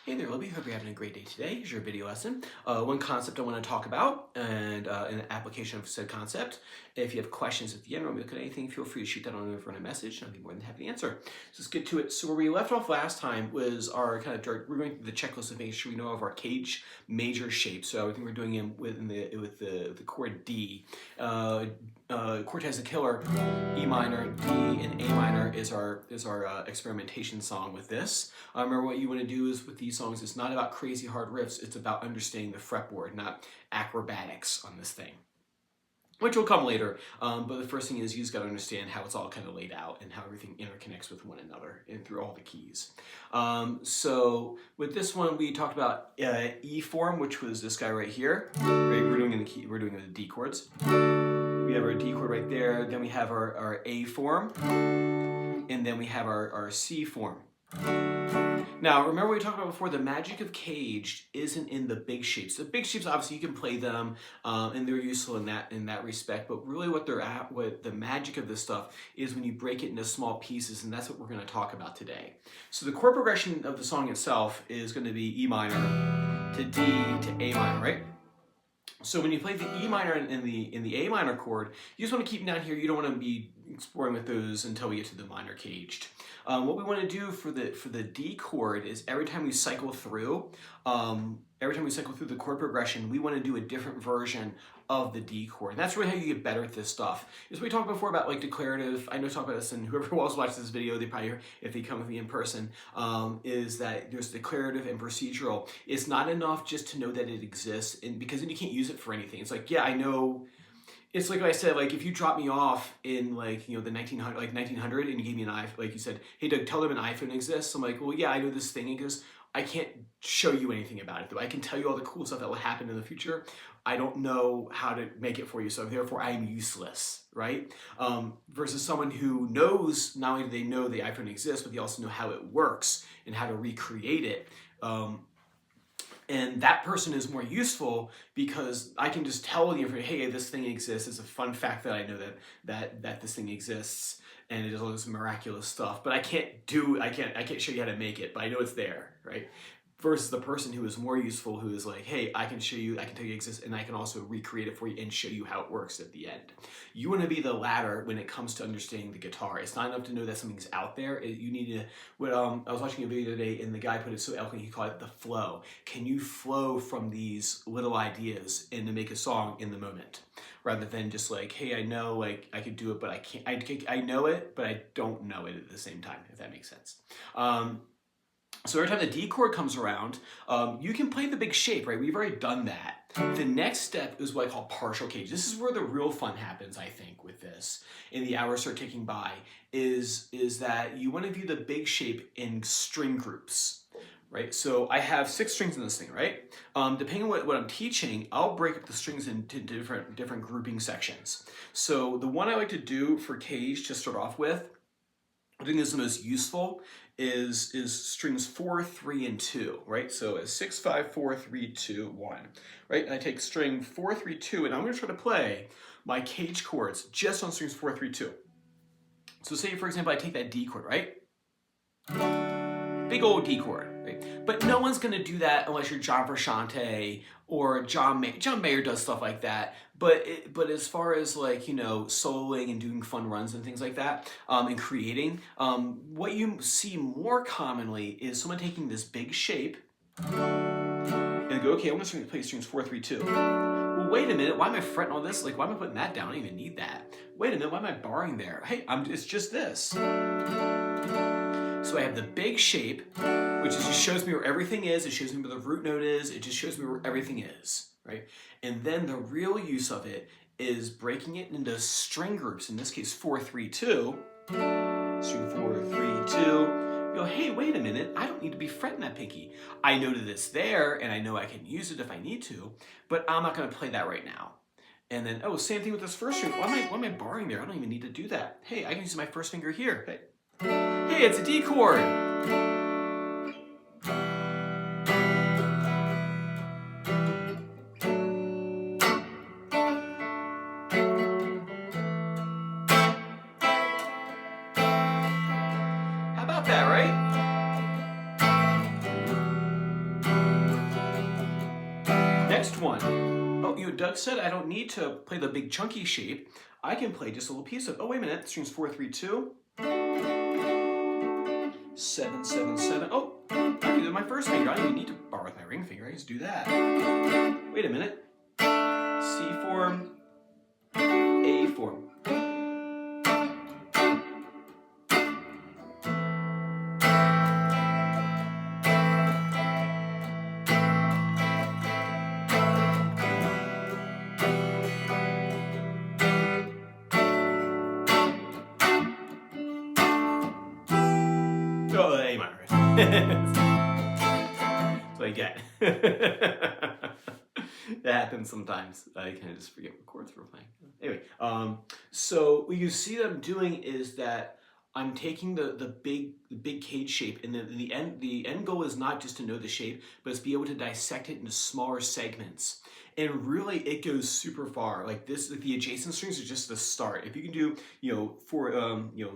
Hey there, Libby. Hope you're having a great day today. Here's your video lesson. One concept I want to talk about and an application of said concept. If you have questions at the end or look at anything, feel free to shoot that on over in a message and I'll be more than happy to answer. So let's get to it. So where we left off last time was our we're going through the checklist of making sure we know of our cage major shapes. So I think we're doing it with the chord D. Cortez the Killer, E minor, D, and A minor is our experimentation song with this. Remember what you want to do is with these songs, it's not about crazy hard riffs, it's about understanding the fretboard, not acrobatics on this thing. Which will come later, but the first thing is you just got to understand how it's all kind of laid out and how everything interconnects with one another and through all the keys. So with this one, we talked about E form, which was this guy right here. Right? We're doing the D chords. We have our D chord right there. Then we have our A form, and then we have our C form. Now, remember we talked about before, the magic of caged isn't in the big shapes. The big shapes, obviously, you can play them, and they're useful in that respect. But really, what the magic of this stuff is when you break it into small pieces, and that's what we're going to talk about today. So the chord progression of the song itself is going to be E minor to D to A minor, right? So when you play the E minor and the A minor chord, you just want to keep them down here. You don't want to be exploring with those until we get to the minor caged. What we want to do for the D chord is every time we cycle through the chord progression, we want to do a different version of the D chord. And that's really how you get better at this stuff. Is we talked before about like declarative. I know I talk about this, and whoever else watches this video, they probably hear if they come with me in person, is that there's declarative and procedural. It's not enough just to know that it exists, and because then you can't use it for anything. It's like, yeah, I know. It's like I said, like if you drop me off in the 1900, and you gave me an iPhone, like you said, hey Doug, tell them an iPhone exists. I'm like, well, yeah, I know this thing exists. I can't show you anything about it though. I can tell you all the cool stuff that will happen in the future. I don't know how to make it for you, so therefore I am useless, right? Versus someone who knows, not only do they know the iPhone exists, but they also know how it works and how to recreate it. And that person is more useful because I can just tell you, hey, this thing exists. It's a fun fact that I know that this thing exists, and it does all this miraculous stuff. But I can't show you how to make it, but I know it's there, right? Versus the person who is more useful, who is like, hey, I can show you, I can tell you it exists, and I can also recreate it for you and show you how it works at the end. You want to be the latter when it comes to understanding the guitar. It's not enough to know that something's out there. You need to, I was watching a video today, and the guy put it so eloquently, he called it the flow. Can you flow from these little ideas and to make a song in the moment? Rather than just like, hey, I know like I could do it, but I can't, I know it, but I don't know it at the same time, if that makes sense. So every time the D chord comes around, you can play the big shape, right? We've already done that. The next step is what I call partial cage. This is where the real fun happens, I think, with this. And the hours start ticking by, is that you want to view the big shape in string groups, right? So I have 6 strings in this thing, right? Depending on what I'm teaching, I'll break up the strings into different grouping sections. So the one I like to do for cage to start off with, I think is the most useful, is strings 4, 3, and 2, right? So it's 6, 5, 4, 3, 2, 1, right? And I take string 4, 3, 2, and I'm going to try to play my cage chords just on strings 4, 3, 2. So say, for example, I take that D chord, right? Big old D chord, right? But no one's going to do that unless you're John Frusciante or John Mayer. John Mayer does stuff like that. But as far as like, soloing and doing fun runs and things like that, and creating, what you see more commonly is someone taking this big shape and go, okay, I'm going to play strings 4, 3, 2. Well, wait a minute, why am I fretting all this? Like, why am I putting that down? I don't even need that. Wait a minute, why am I barring there? Hey, it's just this. So I have the big shape, which just shows me where everything is. It shows me where the root note is. It just shows me where everything is, right? And then the real use of it is breaking it into string groups. In this case, 4, 3, 2. String 4, 3, 2. You go, hey, wait a minute. I don't need to be fretting that pinky. I know that it's there, and I know I can use it if I need to, but I'm not going to play that right now. And then, same thing with this first string. Why am I barring there? I don't even need to do that. Hey, I can use my first finger here. Hey, it's a D chord. How about that, right? Next one. Oh, Doug said I don't need to play the big chunky shape. I can play just a little piece of, oh, wait a minute, strings 4, 3, 2. 7, 7, 7. Oh, I can do my first finger. I don't even need to borrow my ring finger. I just do that. Wait a minute. C form, A form. Oh, A minor. So I get. That happens sometimes. I kind of just forget what chords we're playing. Anyway, so what you see them doing is that I'm taking the big cage shape, and the end goal is not just to know the shape, but it's be able to dissect it into smaller segments. And really, it goes super far. Like this, the adjacent strings are just the start. If you can do,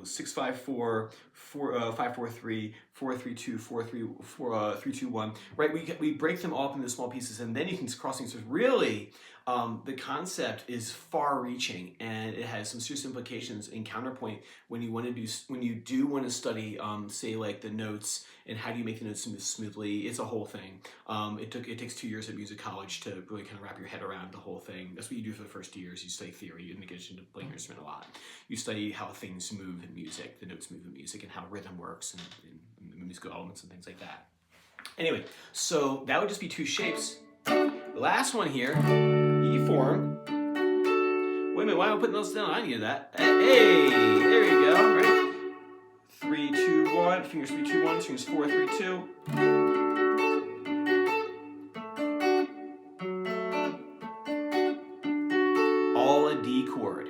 6, 5, 4, 5, 4, 3, 4, 3, 2, 4, 3, 4, 3, 2, 1, right? We break them all up into small pieces, and then you can cross things. So really, the concept is far-reaching, and it has some serious implications in counterpoint when you do want to study, say, like the notes and how do you make the notes move smoothly. It's a whole thing. It takes 2 years at music college to really kind of wrap your head around the whole thing. That's what you do for the first 2 years. You study theory in addition to playing your instrument a lot. You study how things move in music, the notes move in music, and how rhythm works and musical elements and things like that. Anyway, so that would just be 2 shapes. The last one here, E form. Wait a minute, why am I putting those down? I needed that. Hey, there you go, right? 3, 2, 1, fingers 3, 2, 1, strings 4, 3, 2. All a D chord,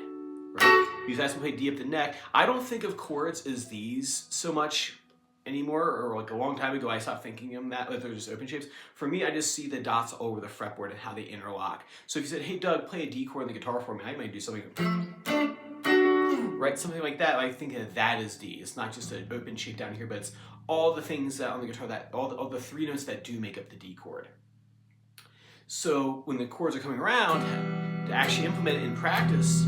right? You guys can play D up the neck. I don't think of chords as these so much anymore, or like a long time ago I stopped thinking of them that, like they're just open shapes. For me, I just see the dots all over the fretboard and how they interlock. So if you said, hey Doug, play a D chord on the guitar for me, I might do something, right? Something like that. I think of that as D. It's not just an open shape down here, but it's all the things that on the guitar, that all the 3 notes that do make up the D chord. So when the chords are coming around, to actually implement it in practice,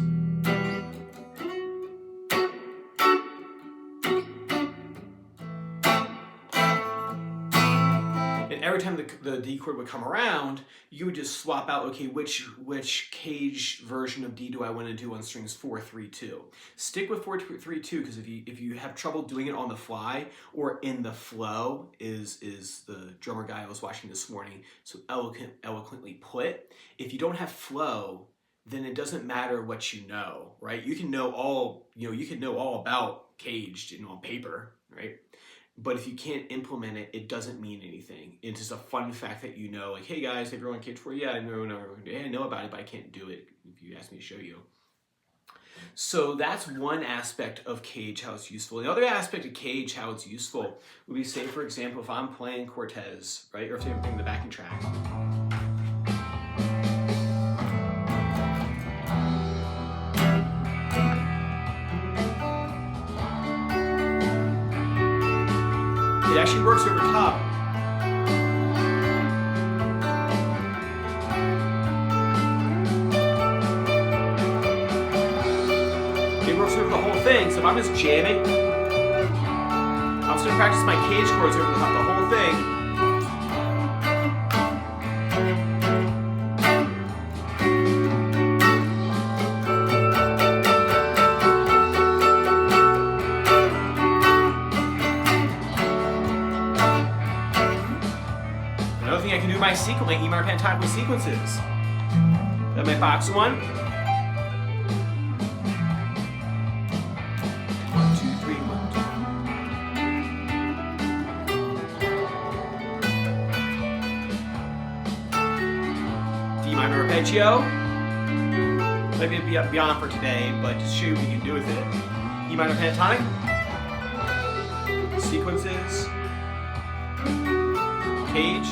every time the D chord would come around, you would just swap out, okay, which cage version of D do I want to do on strings 4, 3, 2? Stick with 4, 3, 2, because if you have trouble doing it on the fly or in the flow, is the drummer guy I was watching this morning so eloquently put. If you don't have flow, then it doesn't matter what you know, right? You can know all about caged, on paper, right? But if you can't implement it, it doesn't mean anything. It's just a fun fact that you know, like, hey guys, have you run cage 4? Yeah, I know about it, but I can't do it if you ask me to show you. So that's one aspect of cage, how it's useful. The other aspect of cage, how it's useful, would be, say, for example, if I'm playing Cortez, right, or if I'm playing the backing track. It actually works over top. It works over the whole thing. So if I'm just jamming, I'm just going to practice my cage chords over the top, the whole thing. My E minor pentatonic sequences. Then my box 1. 1, 2, 3, 1, 2. D minor arpeggio. Maybe it'd be beyond for today, but just show you what you can do with it. E minor pentatonic. Sequences. Cage.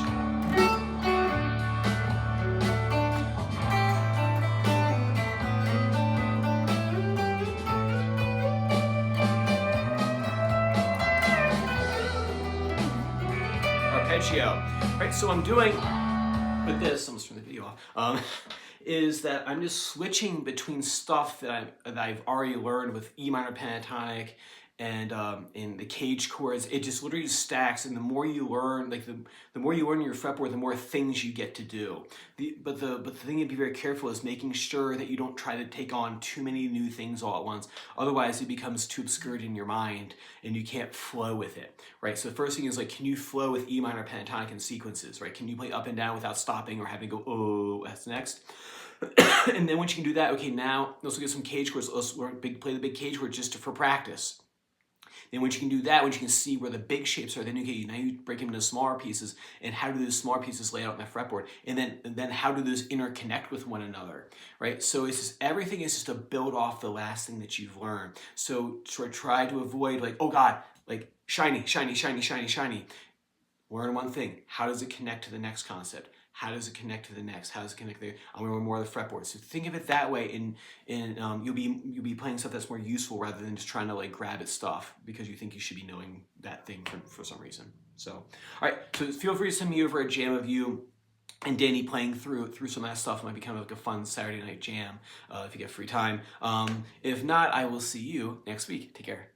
Right, so I'm doing with this, almost turn the video off, is that I'm just switching between stuff that I've already learned with E minor pentatonic and in the cage chords. It just literally stacks, and the more you learn, like the more you learn your fretboard, the more things you get to do. But the thing to be very careful is making sure that you don't try to take on too many new things all at once. Otherwise, it becomes too obscured in your mind, and you can't flow with it, right? So the first thing is, like, can you flow with E minor pentatonic in sequences, right? Can you play up and down without stopping or having to go, oh, that's next? And then once you can do that, okay, now let's look at some cage chords. Let's play the big cage chord just for practice. Then once you can do that, once you can see where the big shapes are, then okay, now you break them into smaller pieces, and how do those smaller pieces lay out in the fretboard, and then how do those interconnect with one another, right? So it's just, everything is just to build off the last thing that you've learned. So try to avoid, like, oh God, like shiny, shiny, shiny, shiny, shiny. Learn one thing. How does it connect to the next concept? How does it connect to the next? How does it connect to the, I'm going to learn more of the fretboard. So think of it that way, and you'll be playing stuff that's more useful rather than just trying to like grab at stuff because you think you should be knowing that thing for some reason. So, all right. So feel free to send me over a jam of you and Danny playing through some of that stuff. It might be kind of like a fun Saturday night jam if you get free time. If not, I will see you next week. Take care.